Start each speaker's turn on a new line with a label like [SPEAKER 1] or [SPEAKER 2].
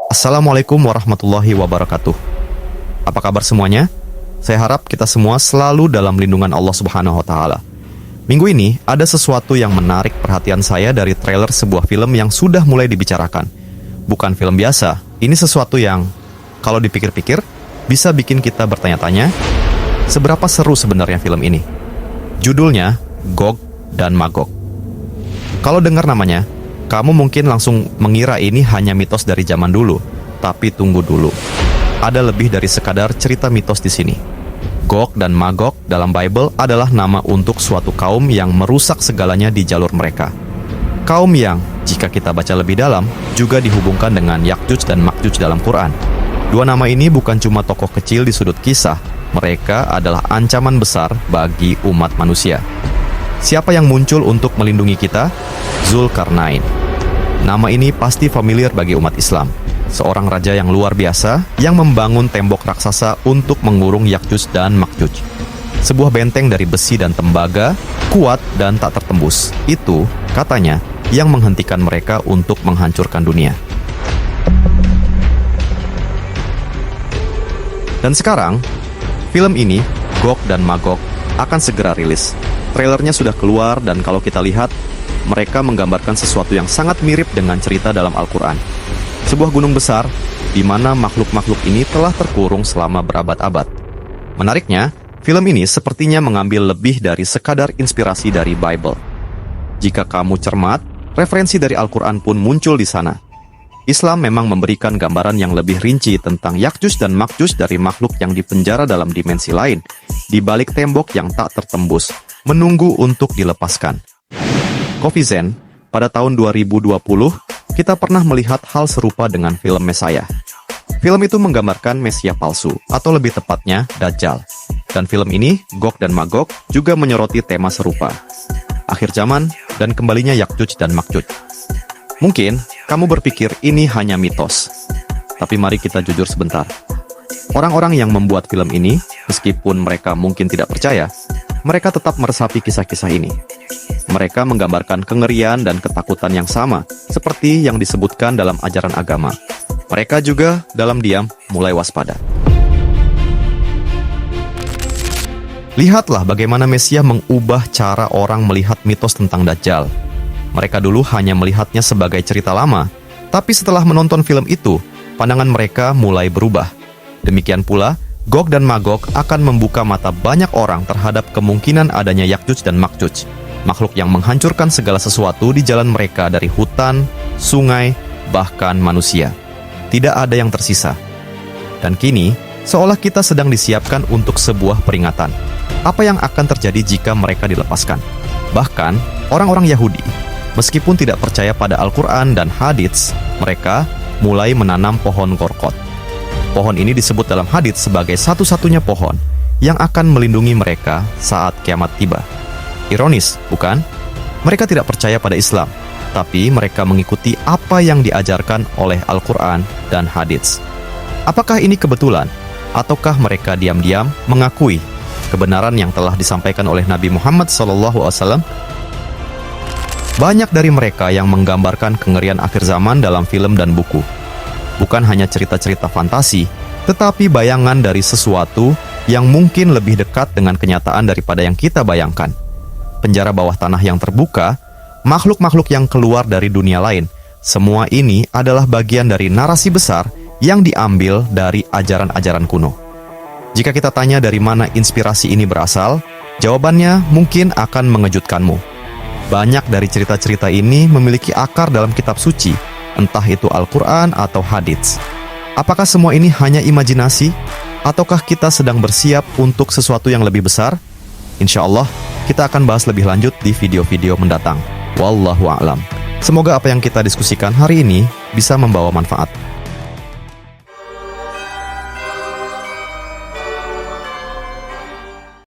[SPEAKER 1] Assalamualaikum warahmatullahi wabarakatuh. Apa kabar semuanya? Saya harap kita semua selalu dalam lindungan Allah Subhanahu wa Ta'ala. Minggu ini ada sesuatu yang menarik perhatian saya dari trailer sebuah film yang sudah mulai dibicarakan. Bukan film biasa, ini sesuatu yang, kalau dipikir-pikir, bisa bikin kita bertanya-tanya, seberapa seru sebenarnya film ini? Judulnya Gog dan Magog. Kalau dengar namanya, kamu mungkin langsung mengira ini hanya mitos dari zaman dulu, tapi tunggu dulu. Ada lebih dari sekadar cerita mitos di sini. Gog dan Magog dalam Bible adalah nama untuk suatu kaum yang merusak segalanya di jalur mereka. Kaum yang, jika kita baca lebih dalam, juga dihubungkan dengan Yakjuj dan Makjuj dalam Quran. Dua nama ini bukan cuma tokoh kecil di sudut kisah, mereka adalah ancaman besar bagi umat manusia. Siapa yang muncul untuk melindungi kita? Zulkarnain. Nama ini pasti familiar bagi umat Islam. Seorang raja yang luar biasa yang membangun tembok raksasa untuk mengurung Yakjuj dan Makjuj. Sebuah benteng dari besi dan tembaga, kuat dan tak tertembus. Itu, katanya, yang menghentikan mereka untuk menghancurkan dunia. Dan sekarang, film ini, Gog dan Magog, akan segera rilis. Trailernya sudah keluar dan kalau kita lihat, mereka menggambarkan sesuatu yang sangat mirip dengan cerita dalam Al-Quran. Sebuah gunung besar, di mana makhluk-makhluk ini telah terkurung selama berabad-abad. Menariknya, film ini sepertinya mengambil lebih dari sekadar inspirasi dari Bible. Jika kamu cermat, referensi dari Al-Quran pun muncul di sana. Islam memang memberikan gambaran yang lebih rinci tentang Yakjuj dan Makjuj dari makhluk yang dipenjara dalam dimensi lain, di balik tembok yang tak tertembus, menunggu untuk dilepaskan. Coffee Zen, pada tahun 2020, kita pernah melihat hal serupa dengan film Mesiah. Film itu menggambarkan Mesia palsu, atau lebih tepatnya, Dajjal. Dan film ini, Gog dan Magog, juga menyoroti tema serupa. Akhir zaman, dan kembalinya Yakjuj dan Makjuj. Mungkin, kamu berpikir ini hanya mitos. Tapi mari kita jujur sebentar. Orang-orang yang membuat film ini, meskipun mereka mungkin tidak percaya, mereka tetap meresapi kisah-kisah ini. Mereka menggambarkan kengerian dan ketakutan yang sama, seperti yang disebutkan dalam ajaran agama. Mereka juga, dalam diam, mulai waspada. Lihatlah bagaimana Mesia mengubah cara orang melihat mitos tentang Dajjal. Mereka dulu hanya melihatnya sebagai cerita lama, tapi setelah menonton film itu, pandangan mereka mulai berubah. Demikian pula, Gog dan Magog akan membuka mata banyak orang terhadap kemungkinan adanya Yakjuj dan Makjuj, makhluk yang menghancurkan segala sesuatu di jalan mereka dari hutan, sungai, bahkan manusia. Tidak ada yang tersisa. Dan kini, seolah kita sedang disiapkan untuk sebuah peringatan. Apa yang akan terjadi jika mereka dilepaskan? Bahkan, orang-orang Yahudi, meskipun tidak percaya pada Al-Quran dan Hadits, mereka mulai menanam pohon Gorkot. Pohon ini disebut dalam hadits sebagai satu-satunya pohon yang akan melindungi mereka saat kiamat tiba. Ironis, bukan? Mereka tidak percaya pada Islam, tapi mereka mengikuti apa yang diajarkan oleh Al-Quran dan hadits. Apakah ini kebetulan? Ataukah mereka diam-diam mengakui kebenaran yang telah disampaikan oleh Nabi Muhammad SAW? Banyak dari mereka yang menggambarkan kengerian akhir zaman dalam film dan buku. Bukan hanya cerita-cerita fantasi, tetapi bayangan dari sesuatu yang mungkin lebih dekat dengan kenyataan daripada yang kita bayangkan. Penjara bawah tanah yang terbuka, makhluk-makhluk yang keluar dari dunia lain, semua ini adalah bagian dari narasi besar yang diambil dari ajaran-ajaran kuno. Jika kita tanya dari mana inspirasi ini berasal, jawabannya mungkin akan mengejutkanmu. Banyak dari cerita-cerita ini memiliki akar dalam kitab suci, entah itu Al-Quran atau Hadits. Apakah semua ini hanya imajinasi? Ataukah kita sedang bersiap untuk sesuatu yang lebih besar? Insya Allah, kita akan bahas lebih lanjut di video-video mendatang. Wallahu a'lam. Semoga apa yang kita diskusikan hari ini bisa membawa manfaat.